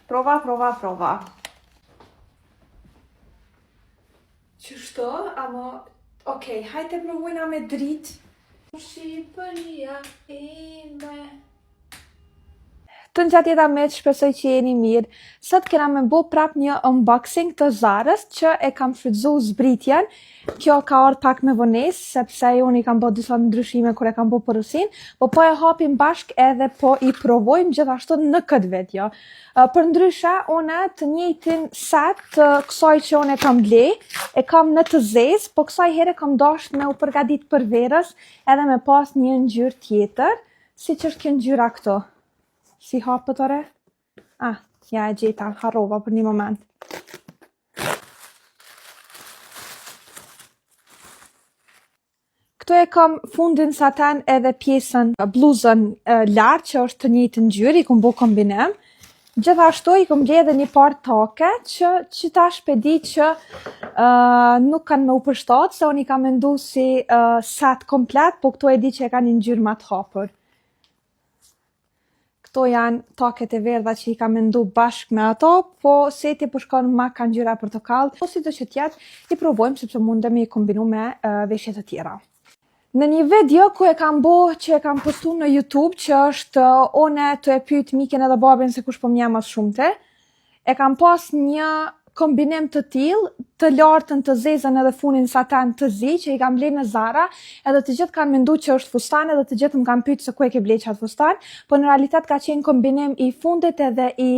Prova. Qështo, ama... Okej, hajte provojna me dritë. Shqipëria ime. Të në qatë jeta me të shpesoj që jeni mirë. Sot kena me bo prap një unboxing të Zarës që e kam shfrytzu zbritjen. Kjo ka ardhur pak me vonesë, sepse unë i kam bo disa ndryshime kur e kam bo porosin, po e hapim bashk edhe po i provojmë gjithashtu në këtë video. Për ndryshe, une të njëjtin set të kësaj që unë e kam ble, e kam në të zezë, po kësaj here kam dasht me u përgadit për verës edhe me pas një ngjyrë tjetër, si që është kjo ngjyra këto. Si hapët ore? Ja e gjeta, harrova për një moment. Këto e kam fundin saten edhe pjesën bluzën lartë që është të njëjtë ngjyrë, i kom bo kombinim. Gjithashtu i kom ble edhe një par take që ta shpedi që nuk kanë me u përshtat, se unë i kam mendu si set komplet, po këto e di që e ka një ngjyrë ma të hapur. Këto janë taket e verdha që i kam mendu bashk me ato, po seti po shkon ma ka ngjyra portokall, po si do që tjetë, i provojmë sepse mundemi i kombinu me veshjet të tjera. Në një video ku e kam bo që e kam postu në YouTube, që është one të e pyet miken edhe babin se kush po m'ja mas shumëte, e kam pas një kombinim të tillë, të lartën, të zezën edhe funin saten të zi, që i kam ble në Zara, edhe të gjithë kanë mendu që është fustan, edhe të gjithë më kanë pyet se ku e ke ble qatë fustan, po në realitet ka qenë kombinim i fundit edhe i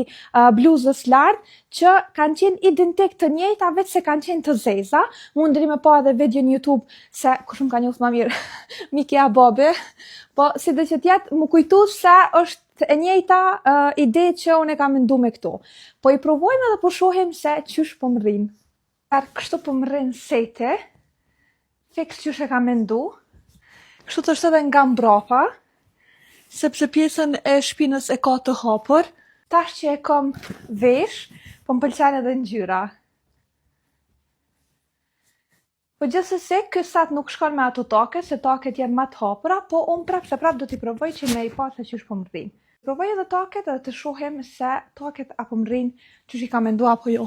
bluzës lartë, që kanë qenë identik të njëjta, veç se kanë qenë të zeza. Mundri me pa edhe video në YouTube, se kush më ka njoft ma mirë, Mikja Babi, po si dhe që tjetë më kujtu se është e njëjta ide që unë e kam mendu me këto. Po i provojmë edhe po shohim se qysh po më rrinë. Kështu po më rrinë sete, fiks qysh e kam mendu. Kështu të është edhe nga mbrapa, sepse pjesën e shpinës e ka të hapur. Tash që e kam vesh, po më pëlqen edhe ngjyra. Po gjithsesi, ky set nuk shkon me ato take, se taket janë ma të hapura, po unë prap do t'i provoj që me i pa se qysh po më rrinë. Provoj edhe taket edhe të shohim se taket apo më rrinë qysh i ka mendu apo jo.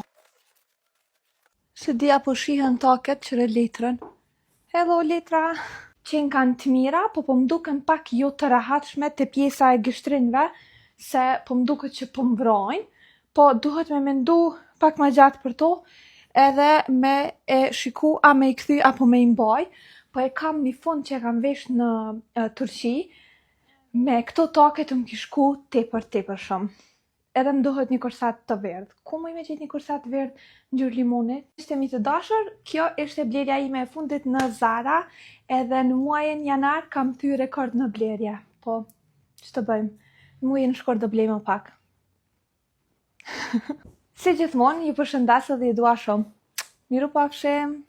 Se di apo shihen taket qëre letrën. Hello letra! Qenë kanë të mira, po më duken pak jo të rahatshme të pjesa e gështrinve, se po më duket që po më vrojnë, po duhet me mendu pak ma gjatë për to, edhe me e shiku a me i kthy apo me i mbaj, po e kam një fund që e kam vesh në Turqi, me këto take të më kishku tepër shumë. Edhe më duhet një korset të verdh. Ku më i me qitë një korset verdh ngjyrë limoni? Ishte mi të dashur, kjo ishte blerja ime e fundit në Zara, edhe në muajin janar kam thy rekord në blerje. Po, që të bëjmë? Në muajin shkor do blejmë pak. Si gjithmonë, ju përshëndes dhe ju dua shumë. Miru pafshim!